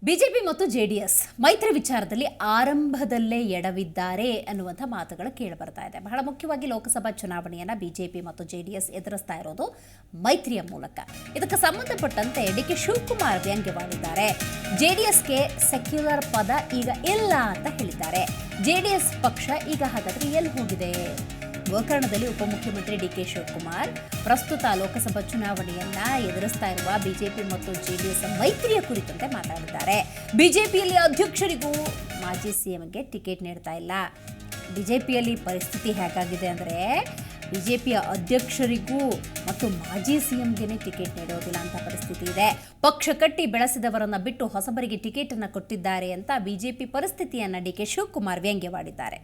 BJP ಮತ್ತು JDS ಮೈತ್ರಿ ವಿಚಾರದಲ್ಲಿ ಆರಂಭದಲ್ಲೇ ಎಡವಿದ್ದಾರೆ ಅನ್ನುವಂಥ ಮಾತುಗಳು ಕೇಳಿಬರ್ತಾ ಇದೆ. ಬಹಳ ಮುಖ್ಯವಾಗಿ ಲೋಕಸಭಾ ಚುನಾವಣೆಯನ್ನು ಬಿಜೆಪಿ ಮತ್ತು ಜೆಡಿಎಸ್ ಎದುರಿಸ್ತಾ ಇರೋದು ಮೈತ್ರಿಯ ಮೂಲಕ. ಇದಕ್ಕೆ ಸಂಬಂಧಪಟ್ಟಂತೆ ಡಿ.ಕೆ. ಶಿವಕುಮಾರ್ ವ್ಯಂಗ್ಯವಾಡಿದ್ದಾರೆ. ಜೆಡಿಎಸ್ಗೆ ಸೆಕ್ಯುಲರ್ ಪದ ಈಗ ಇಲ್ಲ ಅಂತ ಹೇಳಿದ್ದಾರೆ. ಜೆಡಿಎಸ್ ಪಕ್ಷ ಈಗ ಹಾಗಾದ್ರೆ ಎಲ್ಲಿ ಹೋಗಿದೆ? ಗೋಕರ್ಣದಲ್ಲಿ ಉಪಮುಖ್ಯಮಂತ್ರಿ ಡಿ.ಕೆ. ಶಿವಕುಮಾರ್ ಪ್ರಸ್ತುತ ಲೋಕಸಭಾ ಚುನಾವಣೆಯನ್ನ ಎದುರಿಸ್ತಾ ಇರುವ ಬಿಜೆಪಿ ಮತ್ತು ಜೆಡಿಎಸ್ ಮೈತ್ರಿಯ ಕುರಿತಂತೆ ಮಾತಾಡಿದ್ದಾರೆ. ಬಿಜೆಪಿಯಲ್ಲಿ ಅಧ್ಯಕ್ಷರಿಗೂ ಮಾಜಿ ಸಿಎಂಗೆ ಟಿಕೆಟ್ ನೀಡ್ತಾ ಇಲ್ಲ. ಬಿಜೆಪಿಯಲ್ಲಿ ಪರಿಸ್ಥಿತಿ ಹೇಗಾಗಿದೆ ಅಂದರೆ ಬಿಜೆಪಿಯ ಅಧ್ಯಕ್ಷರಿಗೂ ಮತ್ತು ಮಾಜಿ ಸಿಎಂಗೆ ಟಿಕೆಟ್ ನೀಡೋದಿಲ್ಲ ಅಂತ ಪರಿಸ್ಥಿತಿ ಇದೆ. ಪಕ್ಷ ಕಟ್ಟಿ ಬೆಳೆಸಿದವರನ್ನ ಬಿಟ್ಟು ಹೊಸಬರಿಗೆ ಟಿಕೆಟ್ ಅನ್ನು ಕೊಟ್ಟಿದ್ದಾರೆ ಅಂತ ಬಿಜೆಪಿ ಪರಿಸ್ಥಿತಿಯನ್ನ ಡಿ.ಕೆ. ಶಿವಕುಮಾರ್ ವ್ಯಂಗ್ಯವಾಡಿದ್ದಾರೆ.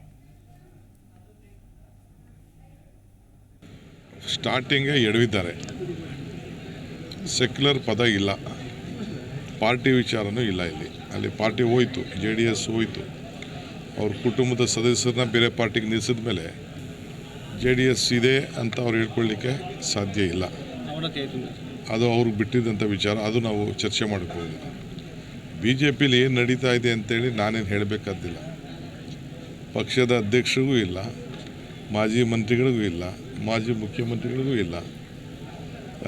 ಸ್ಟಾರ್ಟಿಂಗೇ ಎಡವಿದ್ದಾರೆ. ಸೆಕ್ಯುಲರ್ ಪದ ಇಲ್ಲ, ಪಾರ್ಟಿ ವಿಚಾರನೂ ಇಲ್ಲ. ಅಲ್ಲಿ ಪಾರ್ಟಿ ಹೋಯ್ತು, JDS ಹೋಯ್ತು. ಅವ್ರ ಕುಟುಂಬದ ಸದಸ್ಯರನ್ನ ಬೇರೆ ಪಾರ್ಟಿಗೆ ನಿಲ್ಲಿಸಿದ ಮೇಲೆ JDS ಇದೆ ಅಂತ ಅವ್ರು ಹೇಳ್ಕೊಳ್ಳಿಕ್ಕೆ ಸಾಧ್ಯ ಇಲ್ಲ. ಅದು ಅವ್ರಿಗೆ ಬಿಟ್ಟಿದ್ದಂಥ ವಿಚಾರ, ಅದು ನಾವು ಚರ್ಚೆ ಮಾಡ್ಬೋದು. BJPಲಿ ಏನು ನಡೀತಾ ಇದೆ ಅಂತೇಳಿ ನಾನೇನು ಹೇಳಬೇಕಾದಿಲ್ಲ. ಪಕ್ಷದ ಅಧ್ಯಕ್ಷರಿಗೂ ಇಲ್ಲ, ಮಾಜಿ ಮಂತ್ರಿಗಳಿಗೂ ಇಲ್ಲ, ಮಾಜಿ ಮುಖ್ಯಮಂತ್ರಿಗಳಿಗೂ ಇಲ್ಲ,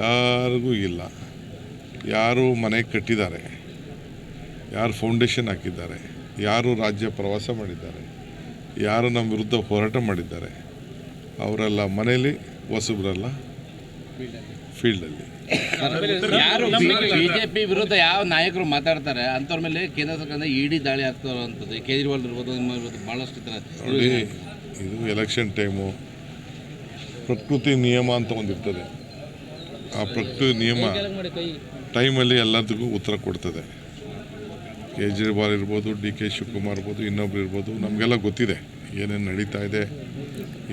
ಯಾರಿಗೂ ಇಲ್ಲ. ಯಾರು ಮನೆ ಕಟ್ಟಿದ್ದಾರೆ, ಯಾರು ಫೌಂಡೇಶನ್ ಹಾಕಿದ್ದಾರೆ, ಯಾರು ರಾಜ್ಯ ಪ್ರವಾಸ ಮಾಡಿದ್ದಾರೆ, ಯಾರು ನಮ್ಮ ವಿರುದ್ಧ ಹೋರಾಟ ಮಾಡಿದ್ದಾರೆ, ಅವರೆಲ್ಲ ಮನೆಯಲ್ಲಿ, ಹೊಸಬ್ರಲ್ಲ ಫೀಲ್ಡಲ್ಲಿ. ಬಿಜೆಪಿ ವಿರುದ್ಧ ಯಾವ ನಾಯಕರು ಮಾತಾಡ್ತಾರೆ ಅಂಥವ್ರ ಮೇಲೆ ಕೇಂದ್ರ ಸರ್ಕಾರದಿಂದ ಇಡಿ ದಾಳಿ ಆಗ್ತಾರಂಥದ್ದು. ಕೇಜ್ರಿವಾಲ್ ಇರ್ಬೋದು, ಭಾಳಷ್ಟು ನೋಡಿ, ಇದು ಎಲೆಕ್ಷನ್ ಟೈಮು. ಪ್ರಕೃತಿ ನಿಯಮ ಅಂತ ಒಂದಿರ್ತದೆ. ಆ ಪ್ರಕೃತಿ ನಿಯಮ ಟೈಮಲ್ಲಿ ಎಲ್ಲದಕ್ಕೂ ಉತ್ತರ ಕೊಡ್ತದೆ. ಕೇಜ್ರಿವಾಲ್ ಇರ್ಬೋದು, ಡಿ.ಕೆ. ಶಿವಕುಮಾರ್ ಇರ್ಬೋದು, ಇನ್ನೊಬ್ರು ಇರ್ಬೋದು, ನಮಗೆಲ್ಲ ಗೊತ್ತಿದೆ ಏನೇನು ನಡೀತಾ ಇದೆ,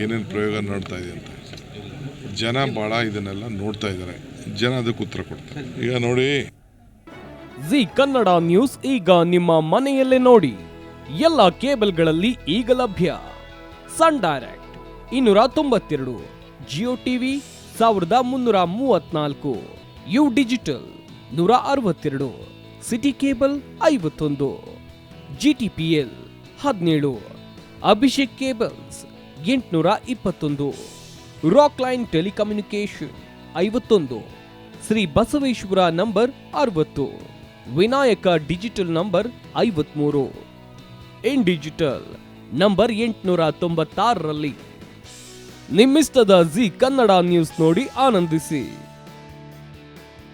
ಏನೇನು ಪ್ರಯೋಗ ನೋಡ್ತಾ ಇದೆ ಅಂತ. ಜನ ಭಾಳ ಇದನ್ನೆಲ್ಲ ನೋಡ್ತಾ ಇದ್ದಾರೆ. ಜನ ಅದಕ್ಕೆ ಉತ್ತರ ಕೊಡ್ತಾರೆ. ಈಗ ನೋಡಿ, ಜಿ ಕನ್ನಡ ನ್ಯೂಸ್ ಈಗ ನಿಮ್ಮ ಮನೆಯಲ್ಲೇ ನೋಡಿ. ಎಲ್ಲ ಕೇಬಲ್ಗಳಲ್ಲಿ ಈಗ ಲಭ್ಯ. Sun Direct 292, Jio TV 1334, U Digital 162, City Cable 51, GTPL 17, Abhishek cables 821, rock line telecommunication 51, Shri Basaveshwara number 60, Vinayaka digital number 53, in digital number 896ರಲ್ಲಿ. ನಿಮ್ಮಿಸ್ತದ ಜಿ ಕನ್ನಡ ನ್ಯೂಸ್ ನೋಡಿ ಆನಂದಿಸಿ.